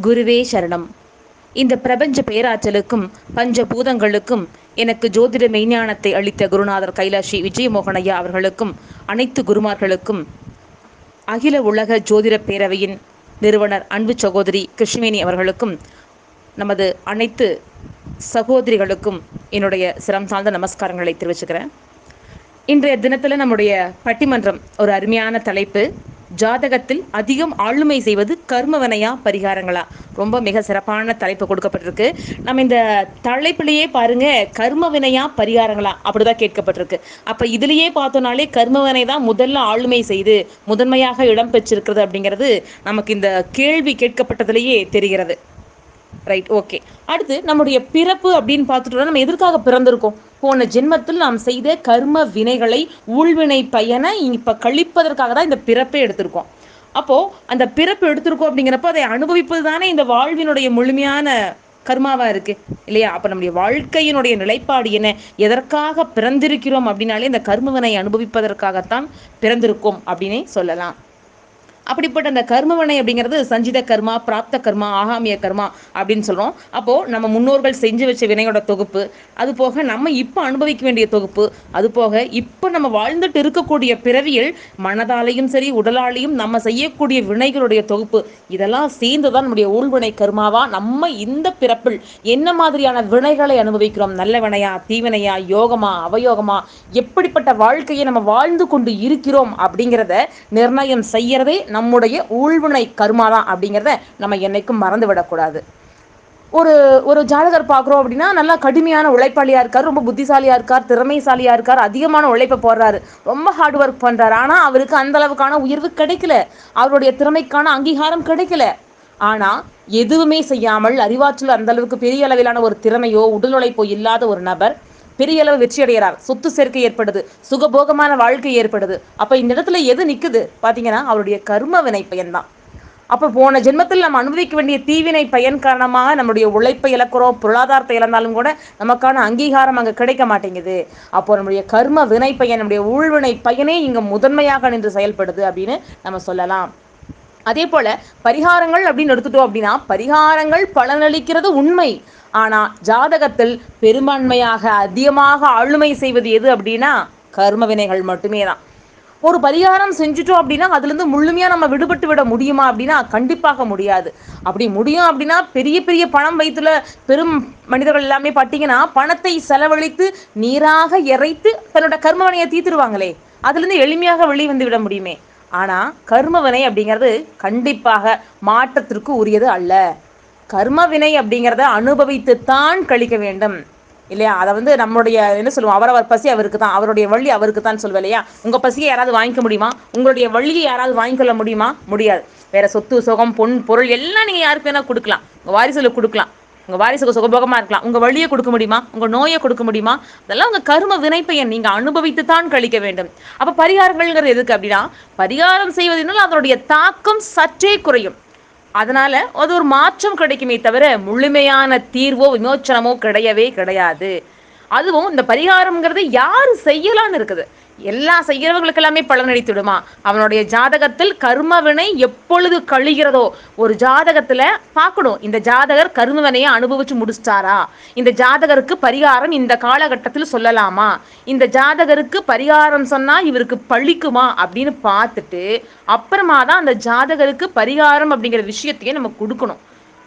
குருவே சரணம். இந்த பிரபஞ்ச பேராற்றலுக்கும் பஞ்சபூதங்களுக்கும் எனக்கு ஜோதிட மெய்ஞானத்தை அளித்த குருநாதர் கைலாஷி விஜயமோகனையா அவர்களுக்கும், அனைத்து குருமார்களுக்கும், அகில உலக ஜோதிட பேரவையின் நிறுவனர் அன்பு சகோதரி கிருஷ்ணவேணி அவர்களுக்கும், நமது அனைத்து சகோதரிகளுக்கும் என்னுடைய சிரம் சார்ந்த நமஸ்காரங்களை தெரிவிச்சுக்கிறேன். இன்றைய தினத்தில் நம்முடைய பட்டிமன்றம் ஒரு அருமையான தலைப்பு, ஜாதகத்தில் அதிகம் ஆளுமை செய்வது கர்மவினையா பரிகாரங்களா? ரொம்ப மிக சிறப்பான தலைப்பு கொடுக்கப்பட்டிருக்கு. நம்ம இந்த தலைப்பிலேயே பாருங்க, கர்மவினையா பரிகாரங்களா அப்படிதான் கேட்கப்பட்டிருக்கு. அப்ப இதுலயே பார்த்தோம்னாலே கர்மவினை தான் முதல்ல ஆளுமை செய்து முதன்மையாக இடம் பெற்றிருக்கிறது அப்படிங்கிறது நமக்கு இந்த கேள்வி கேட்கப்பட்டதிலேயே தெரிகிறது. Right, okay. அடுத்து நம்முடைய பிறப்பு அப்படின்னு பார்த்துட்டோம்னா, நம்ம எதற்காக பிறந்திருக்கோம்? போன ஜென்மத்தில் நாம் செய்த கர்ம வினைகளை, ஊழ்வினை பயனை இப்ப கழிப்பதற்காக தான் இந்த பிறப்பை எடுத்திருக்கோம். அப்போ அந்த பிறப்பு எடுத்திருக்கோம் அப்படிங்கிறப்ப அதை அனுபவிப்பது தானே இந்த வாழ்வினுடைய முழுமையான கர்மாவா இருக்கு இல்லையா? அப்ப நம்முடைய வாழ்க்கையினுடைய நிலைப்பாடு என்ன? எதற்காக பிறந்திருக்கிறோம் அப்படின்னாலே இந்த கர்மவினை அனுபவிப்பதற்காகத்தான் பிறந்திருக்கோம் அப்படின்னே சொல்லலாம். அப்படிப்பட்ட அந்த கர்மவினை அப்படிங்கிறது சஞ்சித கர்மா, பிராப்த கர்மா, ஆகாமிய கர்மா அப்படின்னு சொல்றோம். அப்போ நம்ம முன்னோர்கள் செஞ்சு வச்ச வினையோட தொகுப்பு, அது போக நம்ம இப்ப அனுபவிக்க வேண்டிய தொகுப்பு, அது போக இப்ப நம்ம வாழ்ந்துட்டு இருக்கக்கூடிய பிறவியில் மனதாலையும் சரி உடலாலையும் நம்ம செய்யக்கூடிய வினைகளுடைய தொகுப்பு, இதெல்லாம் சேர்ந்துதான் நம்முடைய ஊழ்வினை கர்மாவா நம்ம இந்த பிறப்பில் என்ன மாதிரியான வினைகளை அனுபவிக்கிறோம், நல்ல வினையா, தீவினையா, யோகமா, அவயோகமா, எப்படிப்பட்ட வாழ்க்கையை நம்ம வாழ்ந்து கொண்டு இருக்கிறோம் அப்படிங்கிறத நிர்ணயம் செய்யறதே நம்முடைய ஊழ்வினை கர்மாதான் அப்படிங்கிறத நம்ம என்னைக்கும் மறந்து விடக்கூடாது. ஒரு ஜாதகர் பார்க்குறோம் அப்படின்னா, நல்லா கடுமையான உழைப்பாளியா இருக்கார், ரொம்ப புத்திசாலியா இருக்கார், திறமைசாலியா இருக்கார், அதிகமான உழைப்பை போடுறாரு, ரொம்ப ஹார்ட் ஒர்க் பண்றாரு. ஆனா அவருக்கு அந்த அளவுக்கான உயர்வு கிடைக்கல, அவருடைய திறமைக்கான அங்கீகாரம் கிடைக்கல. ஆனா எதுவுமே செய்யாமல் அறிவாற்றல் அந்த அளவுக்கு பெரிய அளவிலான ஒரு திறமையோ உடல் உழைப்போ இல்லாத ஒரு நபர் பெரிய அளவு வெற்றி அடைகிறார், சொத்து சேர்க்கை ஏற்படுது, சுகபோகமான வாழ்க்கை ஏற்படுது. அப்ப இந்த இடத்துல எது நிக்குது பாத்தீங்கன்னா, அவருடைய கர்ம வினை பயன் தான். அப்ப போன ஜென்மத்தில் நம்ம அனுபவிக்க வேண்டிய தீவினை பயன் காரணமாக நம்முடைய உழைப்பை இழக்கிறோம், பொருளாதாரத்தை இழந்தாலும் கூட நமக்கான அங்கீகாரம் அங்க கிடைக்க மாட்டேங்குது. அப்போ நம்முடைய கர்ம வினை பயன், நம்முடைய ஊழ்வினை பயனே இங்க முதன்மையாக நின்று செயல்படுது அப்படின்னு நம்ம சொல்லலாம். அதே போல பரிகாரங்கள் அப்படின்னு எடுத்துட்டோம் அப்படின்னா, பரிகாரங்கள் பலனளிக்கிறது உண்மை. ஆனா ஜாதகத்தில் பெரும்பான்மையாக அதிகமாக ஆளுமை செய்வது எது அப்படின்னா கர்ம வினைகள் மட்டுமே தான். ஒரு பரிகாரம் செஞ்சுட்டோம் அப்படின்னா அதுல இருந்து முழுமையா நம்ம விடுபட்டு விட முடியுமா அப்படின்னா கண்டிப்பாக முடியாது. அப்படி முடியும் அப்படின்னா பெரிய பெரிய பணம் வைத்துள்ள பெரும் மனிதர்கள் எல்லாமே பார்த்தீங்கன்னா, பணத்தை செலவழித்து நீராக இறைத்து தன்னோட கர்மவினையை தீர்த்துருவாங்களே, அதுல இருந்து எளிமையாக வெளியே வந்து விட முடியுமே. ஆனா கர்மவினை அப்படிங்கிறது கண்டிப்பாக மாற்றத்திற்கு உரியது அல்ல. கர்மவினை அப்படிங்கிறத அனுபவித்துத்தான் கழிக்க வேண்டும் இல்லையா? அதை நம்மளுடைய என்ன சொல்லுவோம், அவரவர் பசி அவருக்கு தான், அவருடைய வள்ளி அவருக்கு தான் சொல்லுவேன் இல்லையா? உங்க பசியை யாராவது வாங்கிக்க முடியுமா? உங்களுடைய வள்ளியை யாராவது வாங்கிக்கொள்ள முடியுமா? முடியாது. வேற சொத்து சுகம் பொன் பொருள் எல்லாம் நீங்க யாருக்கு வேணா கொடுக்கலாம், உங்க வாரிசுல கொடுக்கலாம், உங்க வாரிசுக்கு சுகபோகமா இருக்கலாம், உங்க வழியை கொடுக்க முடியுமா? உங்க நோயை கொடுக்க முடியுமா? அதெல்லாம் உங்க கர்ம வினைப்பயன், நீங்க அனுபவித்து தான் கழிக்க வேண்டும். அப்ப பரிகாரங்கள்ங்கிறது எதுக்கு அப்படின்னா, பரிகாரம் செய்வதனால் அதனுடைய தாக்கம் சற்றே குறையும், அதனால அது ஒரு மாற்றம் கிடைக்குமே தவிர முழுமையான தீர்வோ விமோச்சனமோ கிடையவே கிடையாது. அதுவும் இந்த பரிகாரம்ங்கிறது யாரு செய்யலான்னு இருக்குது, எல்லா செய்யறவங்களுக்கு எல்லாமே பலனளித்து விடுமா? அவனுடைய ஜாதகத்தில் கர்மவினை எப்பொழுது கழிகிறதோ, ஒரு ஜாதகத்துல பார்க்கணும், இந்த ஜாதகர் கர்மவினையை அனுபவிச்சு முடிச்சிட்டாரா, இந்த ஜாதகருக்கு பரிகாரம் இந்த காலகட்டத்தில் சொல்லலாமா, இந்த ஜாதகருக்கு பரிகாரம் சொன்னா இவருக்கு பழிக்குமா அப்படின்னு பார்த்துட்டு அப்புறமா தான் அந்த ஜாதகருக்கு பரிகாரம் அப்படிங்கிற விஷயத்தையே நம்ம கொடுக்கணும்.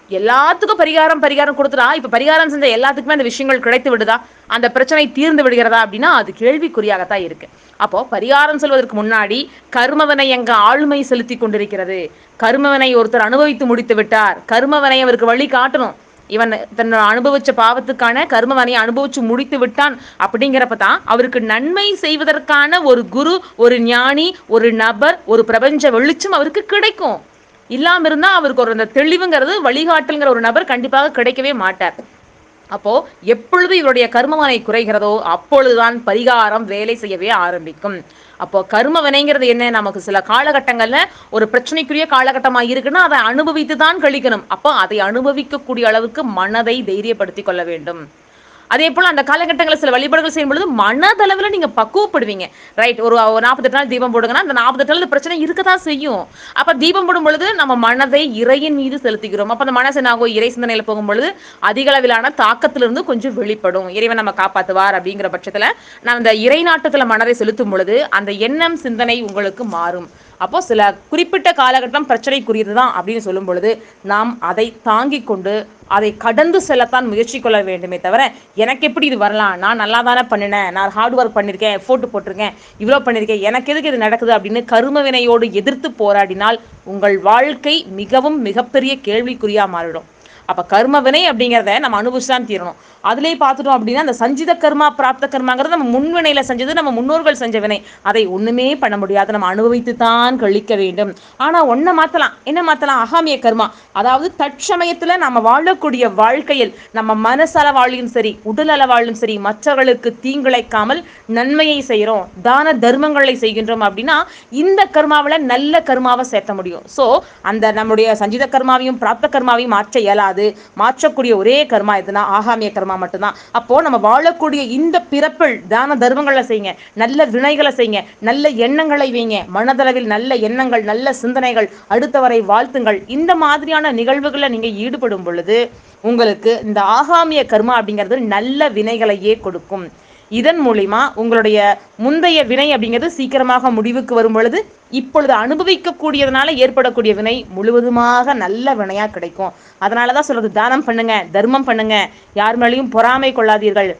எல்லாத்துக்கும் பரிகாரம் கொடுத்துடா, இப்ப பரிகாரம் செஞ்ச எல்லாத்துக்குமே அந்த விஷயங்கள் கிடைத்து விடுதா, அந்த பிரச்சனை தீர்ந்து விடுகிறதா அப்படின்னா அது கேள்விக்குறியாகத்தான் இருக்கு. அப்போ பரிகாரம் சொல்வதற்கு முன்னாடி கர்மவினை எங்க ஆளுமை செலுத்தி கொண்டிருக்கிறது, கர்மவினை ஒருத்தர் அனுபவித்து முடித்து விட்டார், கர்மவினை அவருக்கு வழி காட்டணும், இவன் தன்னோட அனுபவிச்ச பாவத்துக்கான கர்மவினையை அனுபவிச்சு முடித்து விட்டான் அப்படிங்கிறப்பதான் அவருக்கு நன்மை செய்வதற்கான ஒரு குரு, ஒரு ஞானி, ஒரு நபர், ஒரு பிரபஞ்ச வெளிச்சம் அவருக்கு கிடைக்கும். இல்லாம இருந்தா அவருக்கு ஒரு அந்த தெளிவுங்கிறது, வழிகாட்டல்ங்கிற ஒரு நபர் கண்டிப்பாக கிடைக்கவே மாட்டார். அப்போ எப்பொழுது இவருடைய கர்மவினை குறைகிறதோ அப்பொழுதுதான் பரிகாரம் வேலை செய்யவே ஆரம்பிக்கும். அப்போ கர்ம வினைங்கிறது என்ன, நமக்கு சில காலகட்டங்கள்ல ஒரு பிரச்சனைக்குரிய காலகட்டமா இருக்குன்னா அதை அனுபவித்து தான் கழிக்கணும். அப்போ அதை அனுபவிக்கக்கூடிய அளவுக்கு மனதை தைரியப்படுத்திக் கொள்ள வேண்டும். அதே போல அந்த காலகட்டங்களில் சில வழிபாடுகள் செய்யும் பொழுது மனதளவில் நீங்க பக்குவப்படுவீங்க. ரைட், ஒரு 48 நாள் தீபம் போடுங்கன்னா அந்த 48 நாள் பிரச்சனை இருக்கதான் செய்யும். அப்ப தீபம் போடும் பொழுது நம்ம மனதை இறையின் மீது செலுத்துகிறோம். அப்ப அந்த மனசு என்னாகும், இறை சிந்தனையில போகும் பொழுது அதிக அளவிலான தாக்கத்திலிருந்து கொஞ்சம் வெளிப்படும். இறைவன் நம்ம காப்பாத்துவார் அப்படிங்கிற பட்சத்துல நான் அந்த இறை நாட்டத்துல மனதை செலுத்தும் பொழுது அந்த எண்ணம் சிந்தனை உங்களுக்கு மாறும். அப்போ சில குறிப்பிட்ட காலகட்டம் பிரச்சனைக்குரியதுதான் அப்படின்னு சொல்லும் பொழுது நாம் அதை தாங்கிக் கொண்டு அதை கடந்து செல்லத்தான் முயற்சி கொள்ள வேண்டுமே தவிர, எனக்கு எப்படி இது வரலாம், நான் நல்லா தானே பண்ணினேன், நான் ஹார்ட் ஒர்க் பண்ணியிருக்கேன், எஃபோர்ட் போட்டிருக்கேன், இவ்வளோ பண்ணியிருக்கேன், எனக்கு எதுக்கு இது நடக்குது அப்படின்னு கரும வினையோடு எதிர்த்து போராடினால் உங்கள் வாழ்க்கை மிகவும் மிகப்பெரிய கேள்விக்குறியா மாறிடும். அப்ப கர்ம வினை அப்படிங்கிறத நம்ம அனுபவிச்சுதான் தீரணும். அதுலேயே பார்த்துட்டோம் அப்படின்னா அந்த சஞ்சித கர்மா பிராப்த கர்மாங்கிறது நம்ம முன்வினையில செஞ்சது, நம்ம முன்னோர்கள் செஞ்ச வினை, அதை ஒண்ணுமே பண்ண முடியாது, நம்ம அனுபவித்து தான் கழிக்க வேண்டும். ஆனா ஒன்ன மாத்தலாம், என்ன மாத்தலாம், அகாமிய கர்மா, அதாவது தற்சமயத்துல நம்ம வாழக்கூடிய வாழ்க்கையில் நம்ம மனசளவாழ்வும் சரி உடல் அளவாழ்வும் சரி மற்றவர்களுக்கு தீங்கிழைக்காமல் நன்மையை செய்யறோம், தான தர்மங்களை செய்கின்றோம் அப்படின்னா இந்த கர்மாவில நல்ல கர்மாவை சேர்த்த முடியும். சோ அந்த நம்முடைய சஞ்சித கர்மாவையும் பிராப்த கர்மாவையும் மாற்ற இயலாது. மாற்றக்கூடிய ஒரே கர்மா எதுனா ஆகாமிய கர்மா மட்டும்தான். அப்போ நம்ம வாழக்கூடிய இந்த பிறப்பில் தான தர்மங்களை செய்யுங்க, நல்ல வினைகளை செய்யுங்க, நல்ல எண்ணங்களை வைங்க, மனதளவில் நல்ல எண்ணங்கள் நல்ல சிந்தனைகள், அடுத்தவரை வாழ்த்துங்கள். இந்த மாதிரியான நிகழ்வுகளை நீங்க ஈடுபடும் பொழுது உங்களுக்கு இந்த ஆகாமிய கர்மா அப்படிங்கிறது நல்ல வினைகளையே கொடுக்கும். இதன் மூலிமா உங்களுடைய முந்தைய வினை அப்படிங்கிறது சீக்கிரமாக முடிவுக்கு வரும் பொழுது இப்பொழுது அனுபவிக்கக்கூடியதுனால ஏற்படக்கூடிய வினை முழுவதுமாக நல்ல வினையா கிடைக்கும். அதனாலதான் சொல்றது, தானம் பண்ணுங்க, தர்மம் பண்ணுங்க, யார் மேலேயும் பொறாமை கொள்ளாதீர்கள்,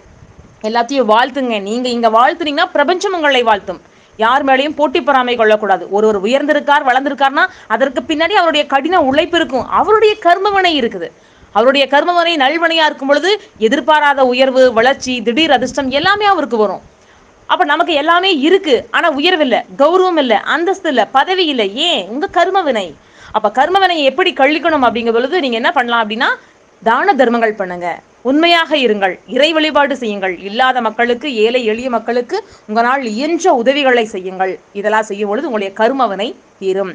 எல்லாத்தையும் வாழ்த்துங்க. நீங்க இங்க வாழ்த்துனீங்கன்னா பிரபஞ்சம் உங்களை வாழ்த்தும். யார் மேலேயும் போட்டி பொறாமை கொள்ளக்கூடாது. ஒருவர் உயர்ந்திருக்கார் வளர்ந்திருக்காருன்னா அதற்கு பின்னாடி அவருடைய கடின உழைப்பு இருக்கும், அவருடைய கர்மவினை இருக்குது. அவருடைய கர்மவனை நல்வனையா இருக்கும் பொழுது எதிர்பாராத உயர்வு, வளர்ச்சி, திடீர் அதிர்ஷ்டம் எல்லாமே அவருக்கு வரும். அப்ப நமக்கு எல்லாமே இருக்கு, ஆனா உயர்வு இல்லை, கௌரவம் இல்லை, அந்தஸ்து இல்லை, பதவி இல்லை. ஏன்? உங்க கர்மவினை. அப்ப கர்மவினையை எப்படி கழிக்கணும் அப்படிங்கிற பொழுது நீங்க என்ன பண்ணலாம் அப்படின்னா, தான தர்மங்கள் பண்ணுங்க, உண்மையாக இருங்கள், இறை வழிபாடு செய்யுங்கள், இல்லாத மக்களுக்கு, ஏழை எளிய மக்களுக்கு உங்களால் இயன்ற உதவிகளை செய்யுங்கள். இதெல்லாம் செய்யும் பொழுது உங்களுடைய கர்மவினை தீரும்.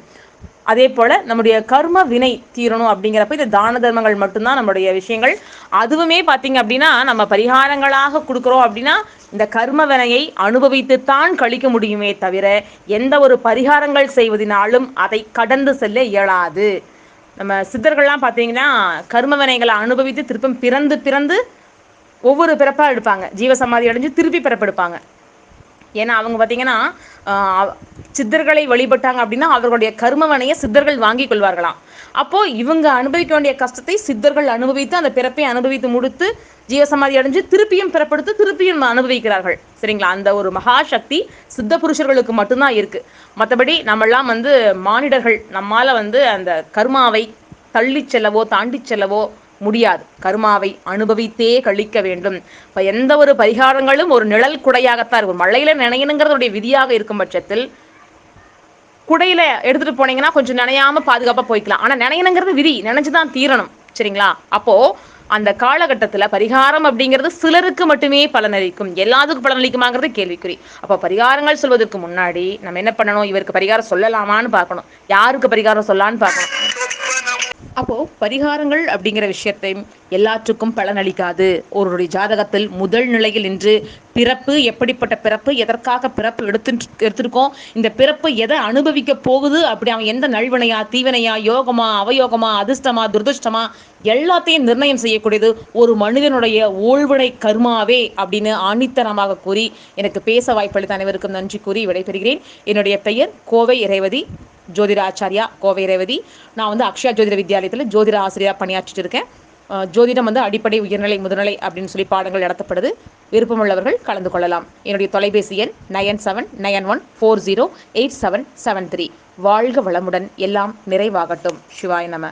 அதே போல நம்முடைய கர்ம வினை தீரணும் அப்படிங்கிறப்ப இந்த தான தர்மங்கள் மட்டும்தான் நம்முடைய விஷயங்கள். அதுவுமே பார்த்தீங்க அப்படின்னா நம்ம பரிகாரங்களாக கொடுக்குறோம் அப்படின்னா இந்த கர்ம வினையை அனுபவித்துத்தான் கழிக்க முடியுமே தவிர எந்த ஒரு பரிகாரங்கள் செய்வதனாலும் அதை கடந்து செல்ல இயலாது. நம்ம சித்தர்கள்லாம் பார்த்தீங்கன்னா கர்ம வினைகளை அனுபவித்து திருப்பம் பிறந்து பிறந்து ஒவ்வொரு பிறப்பாக எடுப்பாங்க, ஜீவசமாதி அடைஞ்சு திருப்பி பிறப்பெடுப்பாங்க. ஏன்னா அவங்க பார்த்தீங்கன்னா சித்தர்களை வழிபட்டாங்க அப்படின்னா அவர்களுடைய கர்மவனையை சித்தர்கள் வாங்கி கொள்வார்களாம். அப்போ இவங்க அனுபவிக்க வேண்டிய கஷ்டத்தை சித்தர்கள் அனுபவித்து அந்த பிறப்பை அனுபவித்து முடித்து ஜீவசமாதி அடைஞ்சு திருப்பியும் பிறப்படுத்து திருப்பியும் அனுபவிக்கிறார்கள். சரிங்களா? அந்த ஒரு மகாசக்தி சித்த புருஷர்களுக்கு மட்டும்தான் இருக்கு. மற்றபடி நம்மெல்லாம் மானிடர்கள், நம்மால அந்த கர்மாவை தள்ளி செல்லவோ தாண்டி செல்லவோ முடியாது. கர்மாவை அனுபவித்தே கழிக்க வேண்டும். இப்போ எந்த ஒரு பரிகாரங்களும் ஒரு நிழல் குடையாகத்தான் இருக்கும். மழையில நினையணுங்கிறதுடைய விதியாக இருக்கும் பட்சத்தில் குடையில எடுத்துட்டு போனீங்கன்னா கொஞ்சம் நினையாம பாதுகாப்பா போய்க்கலாம். ஆனா நினையணுங்கிறது விதி, நினைச்சுதான் தீரணும். சரிங்களா? அப்போ அந்த காலகட்டத்துல பரிகாரம் அப்படிங்கிறது சிலருக்கு மட்டுமே பலனளிக்கும், எல்லாத்துக்கும் பலனளிக்குமாங்கிறது கேள்விக்குறி. அப்ப பரிகாரங்கள் சொல்வதற்கு முன்னாடி நம்ம என்ன பண்ணணும், இவருக்கு பரிகாரம் சொல்லலாமான்னு பார்க்கணும், யாருக்கு பரிகாரம் சொல்லலான்னு பார்க்கணும். அப்போ பரிகாரங்கள் அப்படிங்கிற விஷயத்தை எல்லாற்றுக்கும் பலனளிக்காது. ஒருவருடைய ஜாதகத்தில் முதல் நிலையில் நின்று பிறப்பு, எப்படிப்பட்ட பிறப்பு, எதற்காக பிறப்பு எடுத்திருக்கோம், இந்த பிறப்பு எதை அனுபவிக்க போகுது, அப்படி அவன் எந்த நல்வினையா தீவினையா யோகமா அவயோகமா அதிர்ஷ்டமா துர்திருஷ்டமா எல்லாத்தையும் நிர்ணயம் செய்யக்கூடியது ஒரு மனிதனுடைய ஊழ்வினை கர்மாவே அப்படின்னு ஆணித்தனமாக கூறி எனக்கு பேச வாய்ப்பளித்த அனைவருக்கும் நன்றி கூறி விடைபெறுகிறேன். என்னுடைய பெயர் கோவை ரேவதி, ஜோதிட ஆச்சாரியா கோவை ரேவதி. நான் அக்ஷயா ஜோதிட வித்யாலயத்தில் ஜோதிட ஆசிரியராக பணியாற்றிட்டு இருக்கேன். ஜோதிடம் அடிப்படை, உயர்நிலை, முதுநிலை அப்படின்னு சொல்லி பாடங்கள் நடத்தப்படுது. விருப்பமுள்ளவர்கள் கலந்து கொள்ளலாம். என்னுடைய தொலைபேசி எண் 9791408773. வாழ்க வளமுடன், எல்லாம் நிறைவாகட்டும். சிவாய நம.